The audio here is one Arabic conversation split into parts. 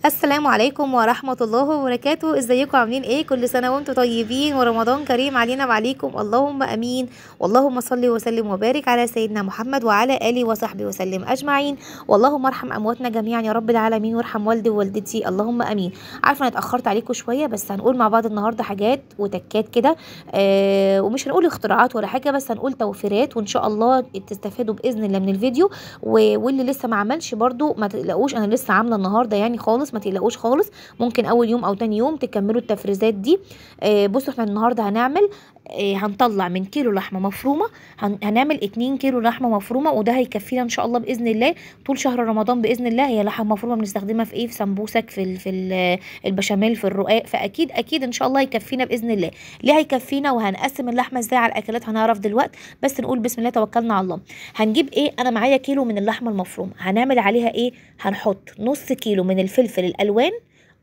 السلام عليكم ورحمة الله وبركاته. ازيكم عاملين ايه؟ كل سنة وانتم طيبين ورمضان كريم علينا وعليكم، اللهم امين. اللهم صل وسلم وبارك على سيدنا محمد وعلى اله وصحبه وسلم اجمعين. واللهم ارحم امواتنا جميعا يا رب العالمين، وارحم والدي ووالدتي اللهم امين. عارفة انا اتأخرت عليكم شوية، بس هنقول مع بعض النهاردة حاجات وتكات كده. ومش هنقول اختراعات ولا حاجة، بس هنقول توفيرات، وان شاء الله تستفادوا باذن الله من الفيديو. واللي لسه ما عملش برضو ما تقلقوش، انا لسه عامله النهارده يعني خالص، ما تقلقوش خالص. ممكن اول يوم او تاني يوم تكملوا التفريزات دي. بصوا احنا النهارده هنعمل، هنطلع من كيلو لحمه مفرومه، هنعمل 2 كيلو لحمه مفرومه، وده هيكفينا ان شاء الله باذن الله طول شهر رمضان باذن الله. هي لحمه مفرومه بنستخدمها في ايه؟ في سمبوسك، البشاميل، في الرقاق، فاكيد اكيد ان شاء الله هيكفينا باذن الله. ليه هيكفينا وهنقسم اللحمه ازاي على الاكلات هنعرف دلوقتي، بس نقول بسم الله توكلنا على الله. هنجيب ايه؟ انا معايا كيلو من اللحمه المفرومه، هنعمل عليها ايه؟ هنحط نص كيلو من الفلفل الالوان،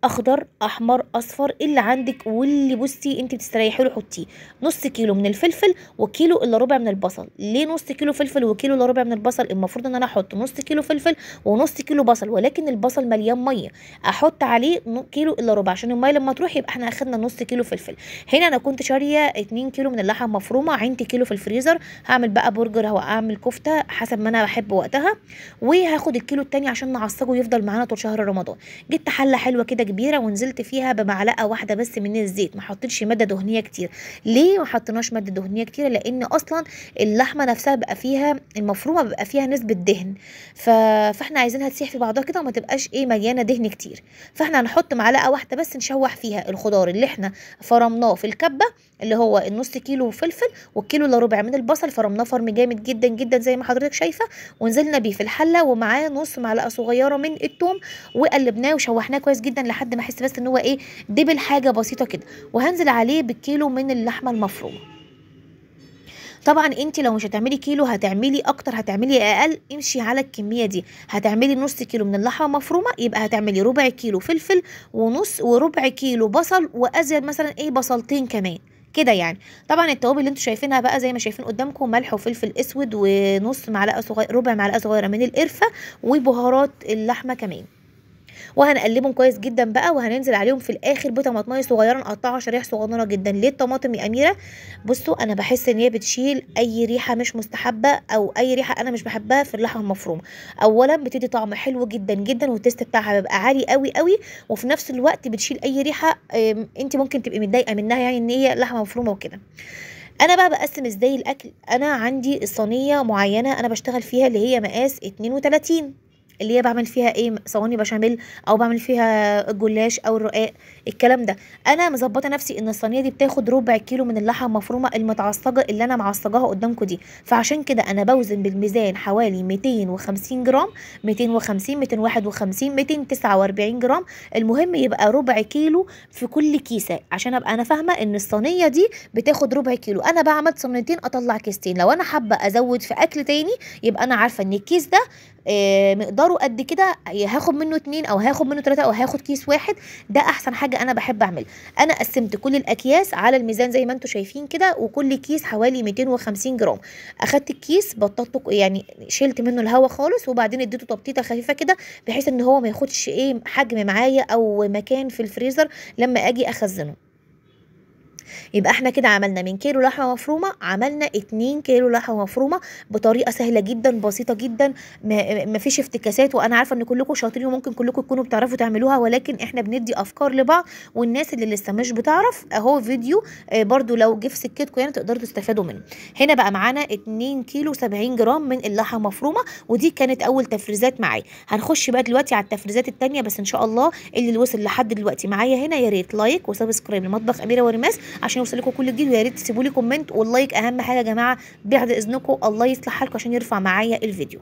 اخضر احمر اصفر اللي عندك، واللي بصي انت بتستريحي له حطيه. نص كيلو من الفلفل وكيلو الا ربع من البصل. ليه نص كيلو فلفل وكيلو الا ربع من البصل؟ المفروض ان انا احط نص كيلو فلفل ونص كيلو بصل، ولكن البصل مليان ميه، احط عليه كيلو الا ربع عشان الميه لما تروح يبقى احنا اخدنا نص كيلو فلفل. هنا انا كنت شاريه 2 كيلو من اللحمه المفرومه، عندي كيلو في الفريزر، هعمل بقى برجر او اعمل كفته حسب ما انا بحب وقتها، وهاخد الكيلو التاني عشان نعصجه يفضل معانا طول شهر رمضان. جبت حله حلوه كده كبيره ونزلت فيها بمعلقه واحده بس من الزيت، ما حطيتش ماده دهنيه كتير. ليه ما حطيناش ماده دهنيه كتير؟ لان اصلا اللحمه نفسها بقى فيها المفرومه بقى فيها نسبه دهن، فاحنا عايزينها تسيح في بعضها كده وما تبقاش ايه مليانه دهن كتير. فاحنا هنحط معلقه واحده بس نشوح فيها الخضار اللي احنا فرمناه في الكبه، اللي هو النص كيلو فلفل والكيلو الا ربع من البصل، فرمناه فرم جامد جدا جدا زي ما حضرتك شايفه، ونزلنا بيه في الحله، ومعاه نص معلقه صغيره من الثوم، وقلبناه وشوحناه كويس جدا لحد ما احس بس ان هو ايه، دبل حاجه بسيطه كده. وهنزل عليه بالكيلو من اللحمه المفرومه. طبعا انت لو مش هتعملي كيلو هتعملي اكتر، هتعملي اقل، امشي على الكميه دي. هتعملي نص كيلو من اللحمه مفرومه، يبقى هتعملي ربع كيلو فلفل ونص، وربع كيلو بصل، وازيد مثلا ايه بصلتين كمان كده يعني. طبعا التوابل اللي انتوا شايفينها بقى زي ما شايفين قدامكم، ملح وفلفل اسود ونص معلقه صغيره، ربع معلقه صغيره من القرفه، وبهارات اللحمه كمان. وهنقلبهم كويس جدا بقى، وهننزل عليهم في الاخر بطماطمايه صغيره نقطعها شرايح صغننه جدا. ليه الطماطم يا اميره؟ بصوا انا بحس ان هي بتشيل اي ريحه مش مستحبه او اي ريحه انا مش بحبها في اللحمه المفرومه. اولا بتدي طعم حلو جدا جدا، والتيست بتاعها بيبقى عالي قوي قوي، وفي نفس الوقت بتشيل اي ريحه انت ممكن تبقي متضايقه منها، يعني ان هي لحمه مفرومه وكده. انا بقى بقسم ازاي الاكل؟ انا عندي الصينيه معينه انا بشتغل فيها اللي هي مقاس 32، اللي هي بعمل فيها ايه صواني بشاميل، او بعمل فيها الجلاش او الرقاق الكلام ده. انا مظبطه نفسي ان الصينيه دي بتاخد ربع كيلو من اللحمه المفرومه المتعصجه اللي انا معصجاها قدامكم دي، فعشان كده انا بوزن بالميزان حوالي 250 جرام، 250 251 249 جرام. المهم يبقى ربع كيلو في كل كيسه، عشان ابقى انا فاهمه ان الصينيه دي بتاخد ربع كيلو. انا بعمل صينيتين اطلع كيستين، لو انا حابه ازود في اكل تاني يبقى انا عارفه ان الكيس ده مقداره قد كده، هاخد منه 2 او هاخد منه 3 او هاخد كيس واحد. ده احسن حاجه انا بحب اعملها. انا قسمت كل الاكياس على الميزان زي ما انتم شايفين كده، وكل كيس حوالي 250 جرام. اخدت الكيس بطلته يعني شلت منه الهواء خالص، وبعدين اديته تبطيطه خفيفه كده بحيث ان هو ما ياخدش ايه حجم معايا او مكان في الفريزر لما اجي اخزنه. يبقى احنا كده عملنا من كيلو لحمه مفرومه عملنا 2 كيلو لحمه مفرومه بطريقه سهله جدا بسيطه جدا، ما فيش افتكاسات. وانا عارفه ان كلكم شاطرين وممكن كلكم تكونوا بتعرفوا تعملوها، ولكن احنا بندي افكار لبعض، والناس اللي لسه مش بتعرف اهو فيديو برضو لو جه في سكتكم يعني تقدروا تستفادوا منه. هنا بقى معانا 2 كيلو 70 جرام من اللحمه المفرومه، ودي كانت اول تفريزات معايا. هنخش بقى دلوقتي على التفريزات التانيه، بس ان شاء الله اللي وصل لحد دلوقتي معايا هنا يا ريت لايك وسبسكرايب لمطبخ اميره وريماس عشان يوصل لكم كل جديد، ويا ريت تسيبوا لي كومنت، واللايك اهم حاجه يا جماعه بعد اذنكم، الله يصلح حالكم عشان يرفع معايا الفيديو.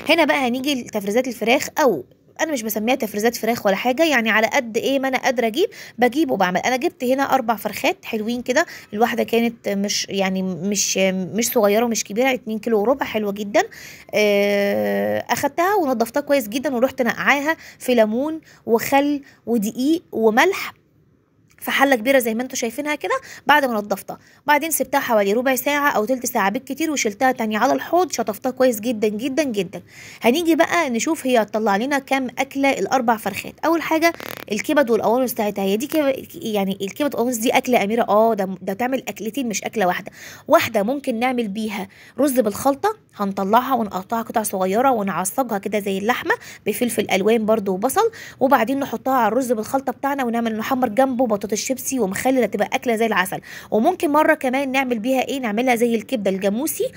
هنا بقى هنيجي لتفريزات الفراخ، او انا مش بسميها تفريزات فراخ ولا حاجه، يعني على قد ايه ما انا قادره اجيب بجيب وبعمل. انا جبت هنا 4 فرخات حلوين كده، الواحده كانت مش يعني مش صغيره ومش كبيره، 2 كيلو وربع، حلوه جدا. اخدتها ونضفتها كويس جدا، ورحت نقعاها في ليمون وخل ودقيق وملح في حله كبيره زي ما انتم شايفينها كده بعد ما نضفتها. بعدين سبتها حوالي ربع ساعه او تلت ساعه بالكتير وشلتها تاني على الحوض، شطفتها كويس جدا جدا جدا. هنيجي بقى نشوف هي هتطلع لنا كام اكله الاربع فرخات. اول حاجه الكبد والقوانص بتاعتها، هي دي يعني الكبد والقوانص دي اكله اميره. ده تعمل اكلتين مش اكله واحده. واحده ممكن نعمل بيها رز بالخلطه، هنطلعها ونقطعها قطع صغيره ونعصجها كده زي اللحمه بفلفل الوان برده وبصل، وبعدين نحطها على الرز بالخلطه بتاعنا ونعمل نحمر جنبه بطاطس شيبسي ومخلل، تبقى اكله زي العسل. وممكن مره كمان نعمل بيها ايه، نعملها زي الكبده الجاموسي،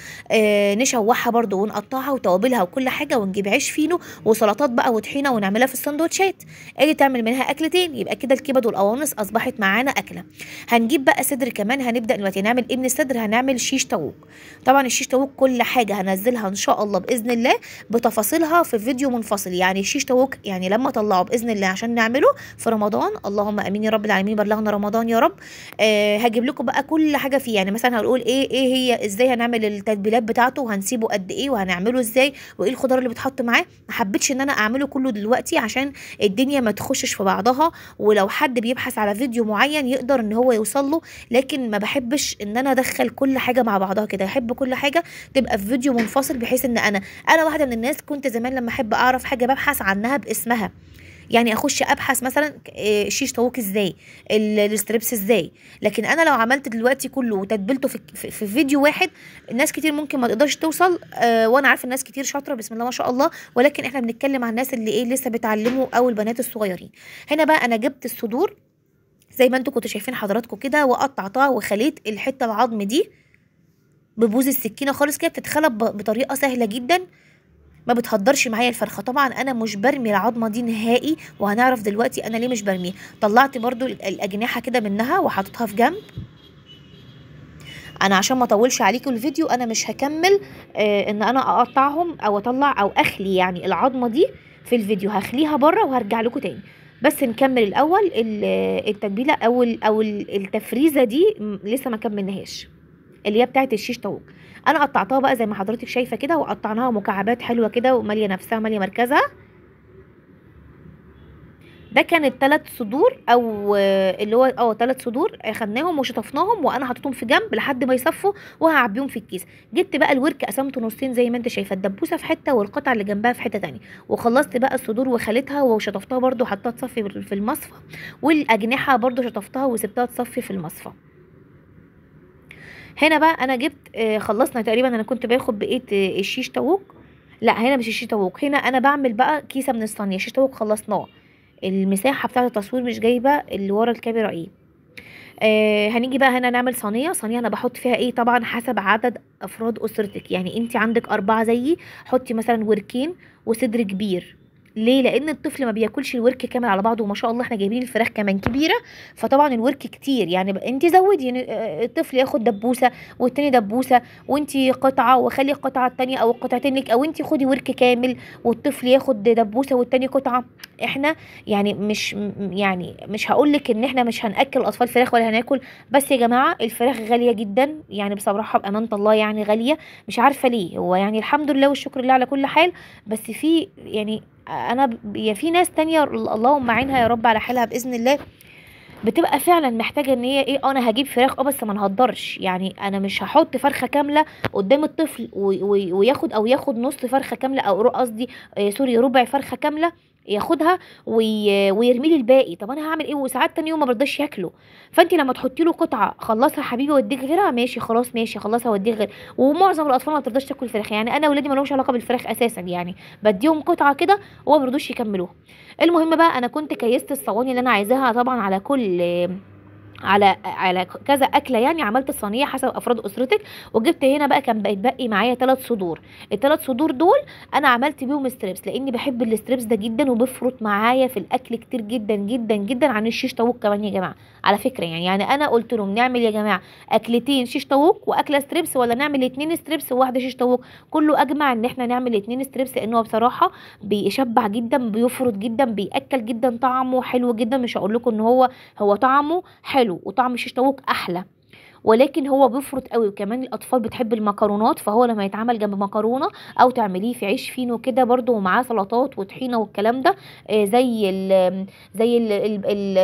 نشوحها برده ونقطعها وتوابلها وكل حاجه، ونجيب عيش فينو وسلطات بقى وطحينه ونعملها في السندوتشات. ادي تعمل منها اكلتين، يبقى كده الكبد والقوانص اصبحت معانا اكله. هنجيب بقى صدر كمان، هنبدا دلوقتي نعمل ايه من الصدر، هنعمل شيش طاووق. طبعا الشيش طاووق كل حاجه هنزلها ان شاء الله باذن الله بتفاصيلها في فيديو منفصل. يعني الشيش طاووق يعني لما اطلعه باذن الله عشان نعمله في رمضان، اللهم امين يا رب العالمين، بلغنا رمضان يا رب. هجيب لكم بقى كل حاجه فيه. يعني مثلا هنقول ايه هي، ازاي هنعمل التتبيلات بتاعته، وهنسيبه قد ايه، وهنعمله ازاي، وايه الخضار اللي بتحط معاه. ما حبيتش ان انا اعمله كله دلوقتي عشان الدنيا ما تخشش في بعضها، ولو حد بيبحث على فيديو معين يقدر ان هو يوصل له. لكن ما بحبش ان انا ادخل كل حاجه مع بعضها كده، احب كل حاجه تبقى في فيديو منفصل، بحيث ان انا واحده من الناس كنت زمان لما احب اعرف حاجه ببحث عنها باسمها. يعني اخش ابحث مثلا الشيش طاووق ازاي، الستريبس ازاي. لكن انا لو عملت دلوقتي كله وتتبلته في فيديو واحد، ناس كتير ممكن ما تقدرش توصل. وانا عارفه الناس كتير شاطره بسم الله ما شاء الله، ولكن احنا بنتكلم عن الناس اللي لسه بيتعلموا او البنات الصغيرين. هنا بقى انا جبت الصدور زي ما انتوا كنتوا شايفين حضراتكم كده، وقطعتها وخليت الحته العظم دي ببوز السكينه خالص كده، بتتخلط بطريقه سهله جدا، ما بتهدرش معايا الفرخه. طبعا انا مش برمي العظمه دي نهائي، وهنعرف دلوقتي انا ليه مش برميها. طلعت برضو الاجنحه كده منها وحطيتها في جنب. انا عشان ما اطولش عليكم الفيديو انا مش هكمل ان انا اقطعهم او اطلع او اخلي يعني العظمه دي في الفيديو، هخليها بره وهرجع لكم تاني. بس نكمل الاول التتبيله او التفريزه دي لسه ما كملناهاش، اللي هي بتاعت الشيش طاووق. انا قطعتها بقى زي ما حضرتك شايفه كده، وقطعناها مكعبات حلوه كده وماليه نفسها ماليه مركزها. ده كانت 3 صدور او اللي هو 3 صدور، خدناهم وشطفناهم وانا حطيتهم في جنب لحد ما يصفوا وهعبيهم في الكيس. جبت بقى الورك قسمته نصين زي ما انت شايفه، الدبوسه في حته والقطعه اللي جنبها في حته تانية، وخلصت بقى الصدور وخليتها وشطفتها برده وحطيتها تصفي في المصفى، والاجنحه برده شطفتها وسبتها تصفي في المصفى. هنا بقى انا جبت خلصنا تقريبا. انا كنت باخد بقيه الشيش طاووق، لا هنا مش الشيش طاووق، هنا انا بعمل بقى كيسه من الصينيه. الشيش طاووق خلصناه، المساحه بتاعه التصوير مش جايبه اللي ورا الكاميرا ايه. هنيجي بقى هنا نعمل صينيه. انا بحط فيها ايه، طبعا حسب عدد افراد اسرتك. يعني انت عندك 4 زيي، حطي مثلا وركين وصدر كبير. ليه؟ لان الطفل ما بياكلش الورك كامل على بعضه، وما شاء الله احنا جايبين الفراخ كمان كبيره، فطبعا الورك كتير. يعني انت زودي، يعني الطفل ياخد دبوسه والتاني دبوسه، وانت قطعه، وخلي القطعه التانيه او القطعتين لك، او انت خدي ورك كامل والطفل ياخد دبوسه والتاني قطعه. احنا يعني مش هقول لك ان احنا مش هناكل الاطفال فراخ ولا هناكل، بس يا جماعه الفراخ غاليه جدا، يعني بصراحه بامانه الله يعني غاليه. مش عارفه ليه، هو يعني الحمد لله والشكر لله على كل حال، بس في يعني في ناس تانية اللهم عينها يا رب على حالها باذن الله، بتبقى فعلا محتاجه ان هي ايه، انا هجيب فراخ بس ما نهدرش. يعني انا مش هحط فرخه كامله قدام الطفل وياخد نص فرخه كامله، او قصدي سوري ربع فرخه كامله ياخدها ويرمي لي الباقي. طب انا هعمل ايه؟ وساعات تاني يوم ما برضاش ياكله. فانت لما تحطي له قطعه، خلصها حبيبي واديك غيرها، ماشي خلاص ماشي خلصها واديك غير. ومعظم الاطفال ما بترضاش تاكل فراخ، يعني انا ولادي ما لهمش علاقه بالفراخ اساسا، يعني بديهم قطعه كده وما بيرضوش يكملوها. المهم بقى انا كنت كيست الصواني اللي انا عايزاها طبعا على كل على كذا اكله، يعني عملت الصينيه حسب افراد اسرتك. وجبت هنا بقى كان بيتبقي معايا 3 صدور. ال3 صدور دول انا عملت بيهم ستريبس، لاني بحب الستريبس ده جدا وبيفرط معايا في الاكل كتير جدا جدا جدا عن الشيش طاووق كمان يا جماعه. على فكره يعني انا قلت لهم نعمل يا جماعه اكلتين شيش طاووق واكله ستريبس، ولا نعمل 2 ستريبس وواحده شيش طاووق. كله اجمع ان احنا نعمل 2 ستريبس، لانه بصراحه بيشبع جدا، بيفرط جدا، بياكل جدا، طعمه حلو جدا. مش هقول لكم ان هو طعمه حلو، وطعم الشيش طاووق احلى. ولكن هو بيفرط قوي، وكمان الاطفال بتحب المكرونات، فهو لما يتعمل جنب مكرونه او تعمليه في عيش فينو كده برده ومعاه سلطات وطحينه والكلام ده،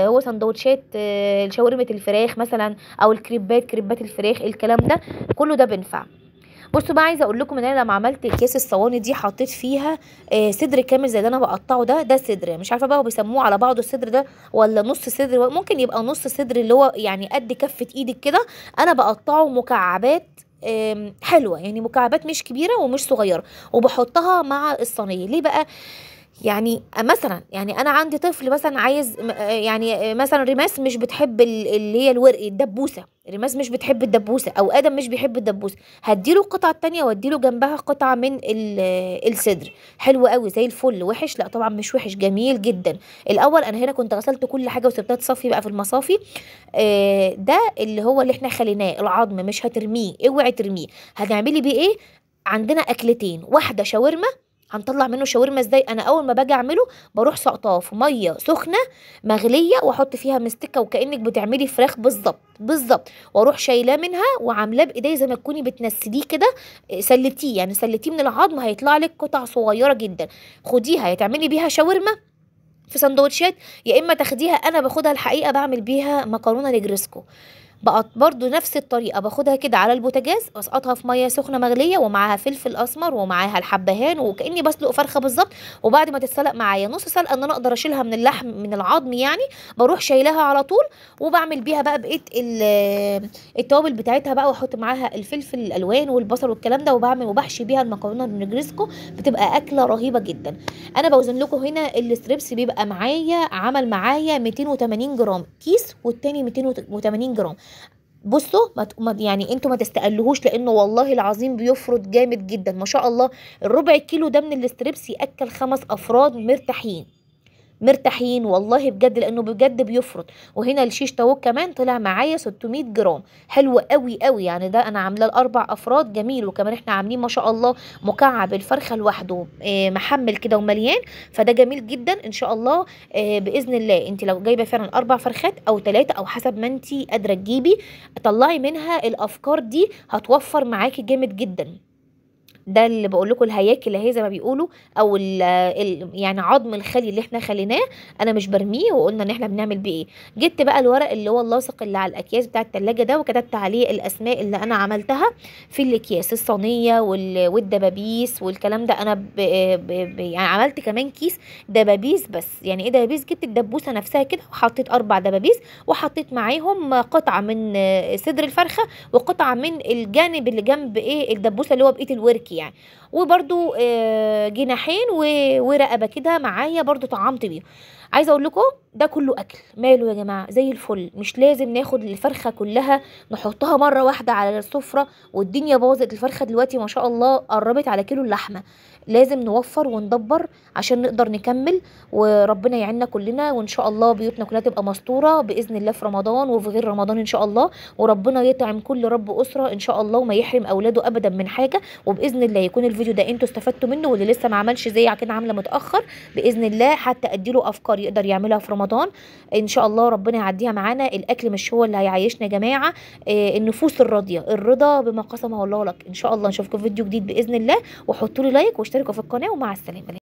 هو سندوتشات شاورمه الفراخ مثلا، او كريبات الفراخ، الكلام ده كله ده بينفع. بصوا بقى، عايزه اقول لكم ان انا لما عملت الكيس الصواني دي حطيت فيها صدر كامل زي اللي انا بقطعه ده صدر، مش عارفه بقى هو بيسموه على بعضه الصدر ده ولا نص صدر، ممكن يبقى نص صدر اللي هو يعني قد كفه ايدك كده. انا بقطعه مكعبات حلوه، يعني مكعبات مش كبيره ومش صغيره، وبحطها مع الصينيه. ليه بقى؟ يعني مثلا، يعني انا عندي طفل مثلا عايز يعني مثلا ريماس مش بتحب اللي هي الورق الدبوسه، ريماس مش بتحب الدبوسه، او ادم مش بيحب الدبوسه، هديله القطعه التانية واديله جنبها قطعه من الصدر. حلو قوي زي الفل. وحش؟ لا طبعا مش وحش، جميل جدا. الاول انا هنا كنت غسلت كل حاجه وسبتها تصفي بقى في المصافي. ده اللي هو اللي احنا خليناه العظم، مش هترميه، اوعي ترميه. هتعملي بيه ايه؟ عندنا اكلتين، واحده شاورما. هنطلع منه شاورما ازاي؟ انا اول ما باجي اعمله بروح سقطاه في ميه سخنه مغليه، واحط فيها مستكه وكانك بتعملي فراخ بالظبط بالظبط، واروح شايلاه منها وعاملاه بايديا زي ما تكوني بتنسليه كده. سلتيه، يعني سلتيه من العظم، هيطلع لك قطع صغيره جدا. خديها يا تعملي بيها شاورما في سندوتشات، يا اما تاخديها، انا باخدها الحقيقه بعمل بيها مكرونه نجرسكو. بقى برضو نفس الطريقه، باخدها كده على البوتاجاز، اسقطها في ميه سخنه مغليه ومعاها فلفل اسمر ومعاها الحبهان، وكاني بسلق فرخه بالظبط. وبعد ما تتسلق معايا نص سلقه ان انا اقدر اشيلها من اللحم من العظم يعني، بروح شايلاها على طول، وبعمل بيها بقى بقيه التوابل بتاعتها بقى، واحط معاها الفلفل الالوان والبصل والكلام ده، وبعمل وبحشي بيها المكرونه النجرسكو. بتبقى اكله رهيبه جدا. انا بوزن لكم هنا الستريبس بيبقى معايا، عمل معايا 280 جرام كيس، والتاني 280 جرام. بصوا يعني انتوا ما تستقلوهوش، لانه والله العظيم بيفرط جامد جدا ما شاء الله. الربع كيلو ده من الاستريبس ياكل 5 افراد مرتاحين مرتاحين والله بجد، لانه بجد بيفرط. وهنا الشيش طاووق كمان طلع معايا 600 جرام، حلو قوي قوي يعني. ده انا عاملاه ل4 افراد جميل. وكمان احنا عاملين ما شاء الله مكعب الفرخه لوحده محمل كده ومليان، فده جميل جدا ان شاء الله. باذن الله انت لو جايبه فعلا 4 فرخات او 3 او حسب ما انت قادره تجيبي، طلعي منها الافكار دي، هتوفر معاكي جامد جدا. ده اللي بقول لكم، الهياكل اهي زي ما بيقولوا، او يعني عظم الخلي اللي احنا خليناه، انا مش برميه، وقلنا ان احنا بنعمل بيه ايه. جبت بقى الورق اللي هو اللاصق اللي على الاكياس بتاعه التلاجة ده، وكتبت عليه الاسماء اللي انا عملتها في الاكياس، الصينيه والدبابيس والكلام ده. انا يعني عملت كمان كيس دبابيس. بس يعني ايه دبابيس؟ جبت الدبوسه نفسها كده وحطيت 4 دبابيس، وحطيت معاهم قطعه من صدر الفرخه، وقطعه من الجانب اللي جنب ايه الدبوسه اللي هو بقيه الورك يعني، وبرده جناحين ورقبه كده معايا برده طعمت بيه. عايزه اقول لكم ده كله اكل ماله يا جماعه زي الفل. مش لازم ناخد الفرخه كلها نحطها مره واحده على السفره والدنيا باظت. الفرخه دلوقتي ما شاء الله قربت على كيلو اللحمه. لازم نوفر وندبر عشان نقدر نكمل، وربنا يعيننا كلنا، وان شاء الله بيوتنا كلها تبقى مستوره باذن الله في رمضان وفي غير رمضان ان شاء الله. وربنا يطعم كل رب اسره ان شاء الله، وما يحرم اولاده ابدا من حاجه. وباذن الله يكون الفيديو ده انتوا استفدتوا منه، واللي لسه ما عملش زي كده عامله متاخر باذن الله، حتى اديله افكار يقدر يعملها في رمضان ان شاء الله. ربنا يعديها معانا. الاكل مش هو اللي هيعيشنا يا جماعه، النفوس الراضيه، الرضا بما قسمه الله لك. ان شاء الله نشوفكم في فيديو جديد باذن الله، وحطوا لي لايك واشتركوا في القناه، ومع السلامه.